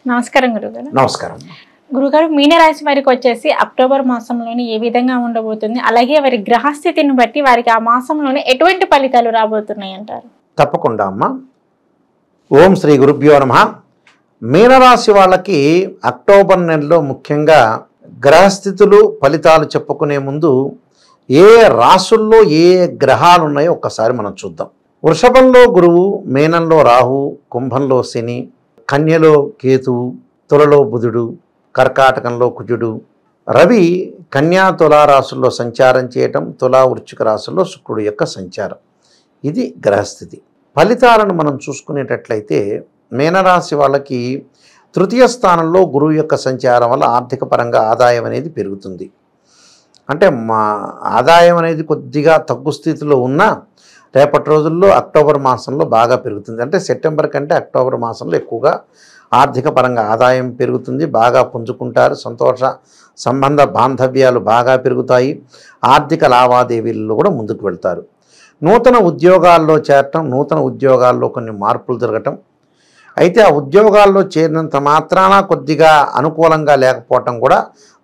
నమస్కారం గురుగారు. నమస్కారం. గురుగారు, మీనరాశి వారికి వచ్చేసి అక్టోబర్ మాసంలోని ఏ విధంగా ఉండబోతుంది, అలాగే వారి గ్రహస్థితిని బట్టి వారికి ఆ మాసంలోనే ఎటువంటి ఫలితాలు రాబోతున్నాయి అంటారు? తప్పకుండా అమ్మా. ఓం శ్రీ గురుభ్యో నమః. మీనరాశి వాళ్ళకి అక్టోబర్ నెలలో ముఖ్యంగా గ్రహస్థితులు ఫలితాలు చెప్పుకునే ముందు ఏ రాసుల్లో ఏ గ్రహాలు ఉన్నాయో ఒక్కసారి మనం చూద్దాం. వృషభంలో గురువు, మీనంలో రాహు, కుంభంలో శని, కన్యలో కేతువు, తులలో బుధుడు, కర్కాటకంలో కుజుడు, రవి కన్యా తులా రాశుల్లో సంచారం చేయటం, తులా వృశ్చిక రాశుల్లో శుక్రుడు యొక్క సంచారం. ఇది గ్రహస్థితి. ఫలితాలను మనం చూసుకునేటట్లయితే మీనరాశి వాళ్ళకి తృతీయ స్థానంలో గురువు యొక్క సంచారం వల్ల ఆర్థిక పరంగా ఆదాయం అనేది పెరుగుతుంది. అంటే మా ఆదాయం అనేది కొద్దిగా తగ్గు స్థితిలో ఉన్నా రేపటి రోజుల్లో అక్టోబర్ మాసంలో బాగా పెరుగుతుంది. అంటే సెప్టెంబర్ కంటే అక్టోబర్ మాసంలో ఎక్కువగా ఆర్థిక పరంగా ఆదాయం పెరుగుతుంది. బాగా పుంజుకుంటారు. సంతోష సంబంధ బాంధవ్యాలు బాగా పెరుగుతాయి. ఆర్థిక లావాదేవీల్లో కూడా ముందుకు వెళ్తారు. నూతన ఉద్యోగాల్లో చేరటం, నూతన ఉద్యోగాల్లో కొన్ని మార్పులు జరగటం. అయితే ఆ ఉద్యోగాల్లో చేరినంత మాత్రాన కొద్దిగా అనుకూలంగా లేకపోవటం కూడా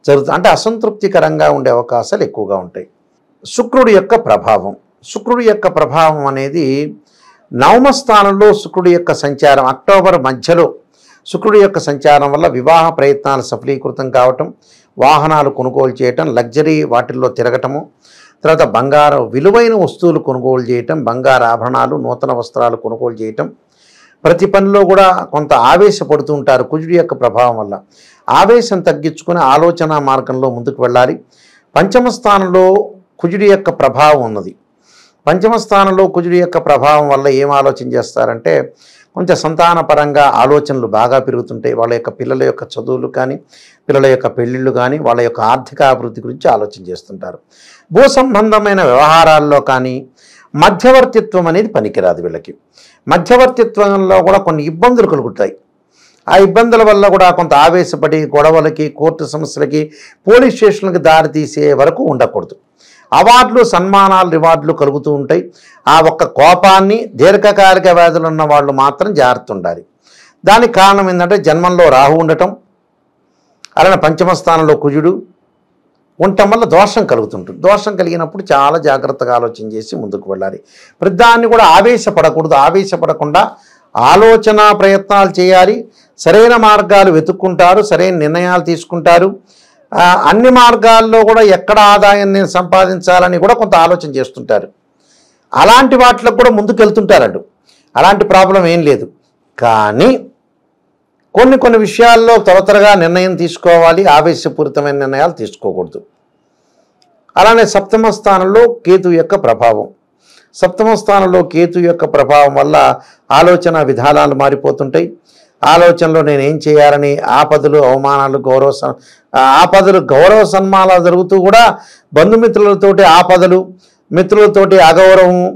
జరుగుతుంది. అంటే అసంతృప్తికరంగా ఉండే అవకాశాలు ఎక్కువగా ఉంటాయి. శుక్రుడి యొక్క ప్రభావం అనేది నవమ స్థానంలో శుక్రుడి యొక్క సంచారం. అక్టోబర్ మధ్యలో శుక్రుడి యొక్క సంచారం వల్ల వివాహ ప్రయత్నాలు సఫలీకృతం కావటం, వాహనాలు కొనుగోలు చేయటం, లగ్జరీ వాటిల్లో తిరగటము, తర్వాత బంగారం విలువైన వస్తువులు కొనుగోలు చేయటం, బంగారు ఆభరణాలు, నూతన వస్త్రాలు కొనుగోలు చేయటం. ప్రతి పనిలో కూడా కొంత ఆవేశపడుతూ ఉంటారు. కుజుడి యొక్క ప్రభావం వల్ల ఆవేశం తగ్గించుకుని ఆలోచన మార్గంలో ముందుకు వెళ్ళాలి. పంచమ స్థానంలో కుజుడి యొక్క ప్రభావం ఉన్నది. పంచమ స్థానంలో కుజుడి యొక్క ప్రభావం వల్ల ఏం ఆలోచన చేస్తారంటే కొంచెం సంతానపరంగా ఆలోచనలు బాగా పెరుగుతుంటాయి. వాళ్ళ యొక్క పిల్లల యొక్క చదువులు కానీ, పిల్లల యొక్క పెళ్ళిళ్ళు కానీ, వాళ్ళ యొక్క ఆర్థిక అభివృద్ధి గురించి ఆలోచన చేస్తుంటారు. భూ సంబంధమైన వ్యవహారాల్లో కానీ మధ్యవర్తిత్వం అనేది పనికిరాదు వీళ్ళకి. మధ్యవర్తిత్వంలో కూడా కొన్ని ఇబ్బందులు కలుగుతాయి. ఆ ఇబ్బందుల వల్ల కూడా కొంత ఆవేశపడి గొడవలకి, కోర్టు సమస్యలకి, పోలీస్ స్టేషన్లకి దారితీసే వరకు ఉండకూడదు. అవార్డులు, సన్మానాలు, రివార్డులు కలుగుతూ ఉంటాయి. ఆ ఒక్క కోపాన్ని, దీర్ఘకాలిక వ్యాధులు ఉన్న వాళ్ళు మాత్రం జాగ్రత్త ఉండాలి. దానికి కారణం ఏంటంటే జన్మంలో రాహు ఉండటం, అలానే పంచమ స్థానంలో కుజుడు ఉండటం వల్ల దోషం కలుగుతుంటుంది. దోషం కలిగినప్పుడు చాలా జాగ్రత్తగా ఆలోచన చేసి ముందుకు వెళ్ళాలి. ప్రతిదాన్ని కూడా ఆవేశపడకూడదు. ఆవేశపడకుండా ఆలోచన ప్రయత్నాలు చేయాలి. సరైన మార్గాలు వెతుక్కుంటారు, సరైన నిర్ణయాలు తీసుకుంటారు. అన్ని మార్గాల్లో కూడా ఎక్కడ ఆదాయాన్ని సంపాదించాలని కూడా కొంత ఆలోచన చేస్తుంటారు. అలాంటి వాటిలో కూడా ముందుకు వెళ్తుంటారండి. అలాంటి ప్రాబ్లం ఏం లేదు. కానీ కొన్ని విషయాల్లో త్వరగా నిర్ణయం తీసుకోవాలి. ఆవేశపూరితమైన నిర్ణయాలు తీసుకోకూడదు. అలానే సప్తమ స్థానంలో కేతు యొక్క ప్రభావం. సప్తమ స్థానంలో కేతు యొక్క ప్రభావం వల్ల ఆలోచన విధానాలు మారిపోతుంటాయి. ఆలోచనలో నేనేం చేయాలని ఆపదలు, అవమానాలు, గౌరవ సన్మానాలు జరుగుతూ కూడా బంధుమిత్రులతోటి ఆపదలు, మిత్రులతోటి అగౌరవము,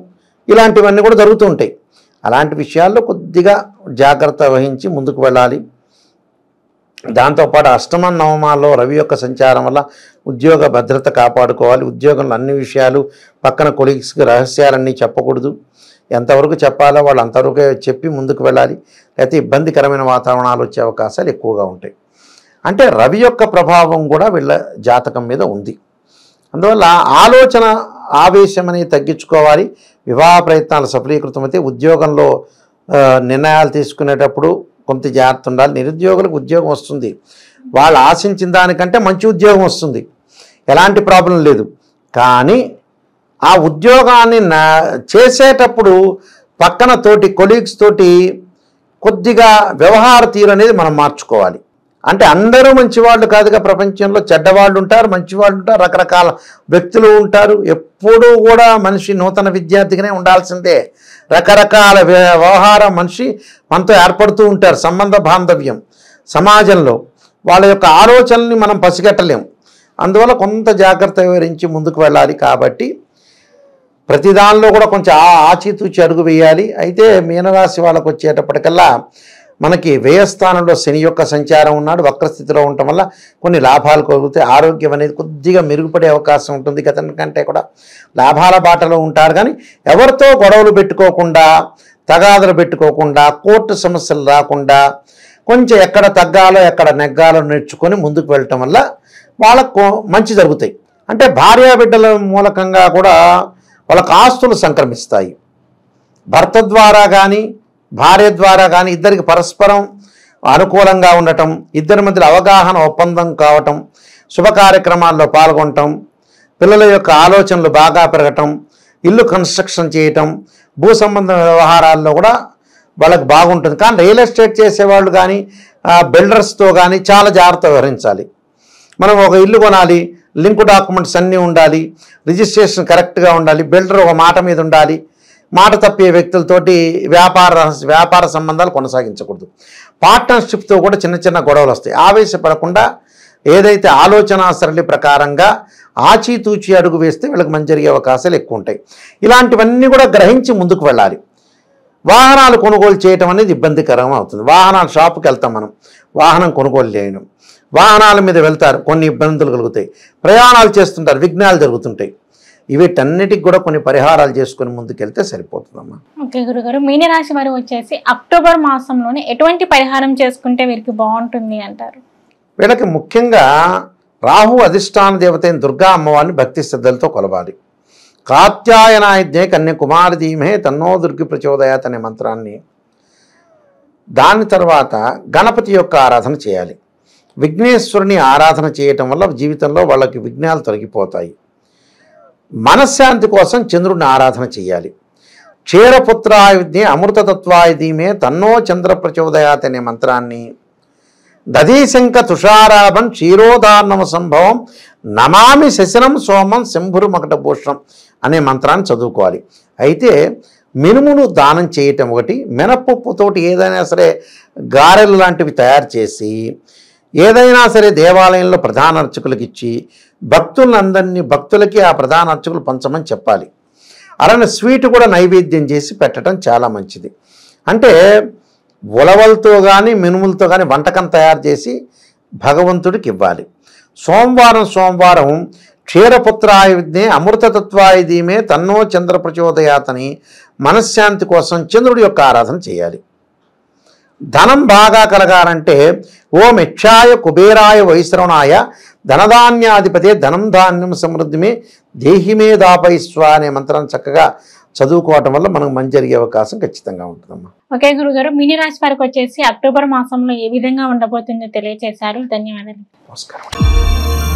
ఇలాంటివన్నీ కూడా జరుగుతూ ఉంటాయి. అలాంటి విషయాల్లో కొద్దిగా జాగ్రత్త వహించి ముందుకు వెళ్ళాలి. దాంతోపాటు అష్టమ నవమాల్లో రవి యొక్క సంచారం వల్ల ఉద్యోగ భద్రత కాపాడుకోవాలి. ఉద్యోగంలో అన్ని విషయాలు పక్కన కొలీగ్స్కి రహస్యాలన్నీ చెప్పకూడదు. ఎంతవరకు చెప్పాలో వాళ్ళు అంతవరకే చెప్పి ముందుకు వెళ్ళాలి. అయితే ఇబ్బందికరమైన వాతావరణాలు వచ్చే అవకాశాలు ఎక్కువగా ఉంటాయి. అంటే రవి యొక్క ప్రభావం కూడా వీళ్ళ జాతకం మీద ఉంది. అందువల్ల ఆలోచన, ఆవేశం అనేది తగ్గించుకోవాలి. వివాహ ప్రయత్నాలు సఫలీకృతమైతే ఉద్యోగంలో నిర్ణయాలు తీసుకునేటప్పుడు కొంత జాగ్రత్త ఉండాలి. నిరుద్యోగులకు ఉద్యోగం వస్తుంది. వాళ్ళు ఆశించిన దానికంటే మంచి ఉద్యోగం వస్తుంది. ఎలాంటి ప్రాబ్లం లేదు. కానీ ఆ ఉద్యోగాన్ని చేసేటప్పుడు పక్కన తోటి కొలీగ్స్ తోటి కొద్దిగా వ్యవహార తీరు అనేది మనం మార్చుకోవాలి. అంటే అందరూ మంచివాళ్ళు కాదుగా. ప్రపంచంలో చెడ్డవాళ్ళు ఉంటారు, మంచివాళ్ళు ఉంటారు, రకరకాల వ్యక్తులు ఉంటారు. ఎప్పుడూ కూడా మనిషి నూతన విద్యార్థిగానే ఉండాల్సిందే. రకరకాల వ్యవహార మనిషి మనతో ఏర్పడుతూ ఉంటారు. సంబంధ బాంధవ్యం సమాజంలో వాళ్ళ యొక్క ఆలోచనల్ని మనం పసిగట్టలేం. అందువల్ల కొంత జాగ్రత్త వివరించి ముందుకు వెళ్ళాలి. కాబట్టి ప్రతి దానిలో కూడా కొంచెం ఆచితూచి అడుగు వేయాలి. అయితే మీనరాశి వాళ్ళకు వచ్చేటప్పటికల్లా మనకి వ్యయస్థానంలో శని యొక్క సంచారం ఉన్నాడు. వక్రస్థితిలో ఉండటం వల్ల కొన్ని లాభాలు కలుగుతాయి. ఆరోగ్యం అనేది కొద్దిగా మెరుగుపడే అవకాశం ఉంటుంది. గతం కంటే కూడా లాభాల బాటలో ఉంటారు. కానీ ఎవరితో గొడవలు పెట్టుకోకుండా, తగాదలు పెట్టుకోకుండా, కోర్టు సమస్యలు రాకుండా, కొంచెం ఎక్కడ తగ్గాలో ఎక్కడ నెగ్గాలో నేర్చుకొని ముందుకు వెళ్ళటం వల్ల వాళ్ళకు మంచి జరుగుతాయి. అంటే భార్యాబిడ్డల మూలకంగా కూడా వాళ్ళకు ఆస్తులు సంక్రమిస్తాయి. భర్త ద్వారా కానీ భార్య ద్వారా కానీ ఇద్దరికి పరస్పరం అనుకూలంగా ఉండటం, ఇద్దరి మధ్య అవగాహన ఒప్పందం కావటం, శుభ కార్యక్రమాల్లో పాల్గొనటం, పిల్లల యొక్క ఆలోచనలు బాగా పెరగటం, ఇల్లు కన్స్ట్రక్షన్ చేయటం, భూ సంబంధ వ్యవహారాల్లో కూడా వాళ్ళకి బాగుంటుంది. కానీ రియల్ ఎస్టేట్ చేసేవాళ్ళు కానీ బిల్డర్స్తో కానీ చాలా జాగ్రత్త వ్యవహరించాలి. మనం ఒక ఇల్లు కొనాలి, లింక్ డాక్యుమెంట్స్ అన్నీ ఉండాలి, రిజిస్ట్రేషన్ కరెక్ట్గా ఉండాలి, బిల్డర్ ఒక మాట మీద ఉండాలి. మాట తప్పే వ్యక్తులతోటి వ్యాపార సంబంధాలు కొనసాగించకూడదు. పార్ట్నర్షిప్తో కూడా చిన్న చిన్న గొడవలు వస్తాయి. ఆవేశపడకుండా ఏదైతే ఆలోచన సరళి ప్రకారంగా ఆచితూచి అడుగు వేస్తే వీళ్ళకి మంచి జరిగే అవకాశాలు ఎక్కువ ఉంటాయి. ఇలాంటివన్నీ కూడా గ్రహించి ముందుకు వెళ్ళాలి. వాహనాలు కొనుగోలు చేయటం అనేది ఇబ్బందికరం అవుతుంది. వాహనాలు షాపుకి వెళ్తాం, మనం వాహనం కొనుగోలు చేయడం, వాహనాల మీద వెళ్తారు, కొన్ని ఇబ్బందులు కలుగుతాయి. ప్రయాణాలు చేస్తుంటారు, విఘ్నాలు జరుగుతుంటాయి. వీటన్నిటికి కూడా కొన్ని పరిహారాలు చేసుకుని ముందుకెళ్తే సరిపోతుందమ్మా. ఓకే గురుగారు, మీనరాశి వారు వచ్చేసి అక్టోబర్ మాసంలోనే ఎటువంటి పరిహారం చేసుకుంటే వీరికి బాగుంటుంది అంటారు? వీళ్ళకి ముఖ్యంగా రాహు అధిష్టాన దేవత అయిన దుర్గా అమ్మవారిని భక్తి శ్రద్ధలతో కొలవాలి. కాత్యాయనాయుధ్యే కన్యాకుమారి ధీమహే తన్నో దుర్గి ప్రచోదయాత్ అనే మంత్రాన్ని, దాని తర్వాత గణపతి యొక్క ఆరాధన చేయాలి. విఘ్నేశ్వరుని ఆరాధన చేయటం వల్ల జీవితంలో వాళ్ళకి విఘ్నాలు తొలగిపోతాయి. మనశ్శాంతి కోసం చంద్రుడిని ఆరాధన చేయాలి. క్షీరపుత్రాయుధ్యే అమృతతత్వాయుధీమే తన్నో చంద్ర ప్రచోదయాత్ అనే మంత్రాన్ని, దధీశంక తుషారాభం క్షీరోదార్ణవ సంభవం నమామి శశనం సోమం శంభురు మకటభూషణం అనే మంత్రాన్ని చదువుకోవాలి. అయితే మినుమును దానం చేయటం ఒకటి, మినపప్పుతోటి ఏదైనా సరే గారెలు లాంటివి తయారు చేసి ఏదైనా సరే దేవాలయంలో ప్రధాన అర్చకులకు ఇచ్చి భక్తులకి ఆ ప్రధాన అర్చకులు పంచమని చెప్పాలి. అలానే స్వీట్ కూడా నైవేద్యం చేసి పెట్టడం చాలా మంచిది. అంటే ఉలవలతో కానీ మినుములతో కానీ వంటకం తయారు చేసి భగవంతుడికి ఇవ్వాలి. సోమవారం క్షీరపుత్రాయుధ్యే అమృతతత్వాయుధీమే తన్నో చంద్ర ప్రచోదయాత్ అని మనశ్శాంతి కోసం చంద్రుడి యొక్క ఆరాధన చేయాలి. ధనం బాగా కలగాలంటే ఓం యక్షాయ కుబేరాయ వైశ్రవణాయ ధనధాన్యాధిపతే ధనం ధాన్యం సమృద్ధిమే దేహిమే దాపయిస్వ అనే మంత్రాన్ని చక్కగా చదువుకోవటం వల్ల మనకు మంచి జరిగే అవకాశం ఖచ్చితంగా ఉంటుందమ్మా. ఓకే గురుగారు, మీనరాశి వారికి వచ్చేసి అక్టోబర్ మాసంలో ఏ విధంగా ఉండబోతుందో తెలియజేశారు. ధన్యవాదాలు. నమస్కారం.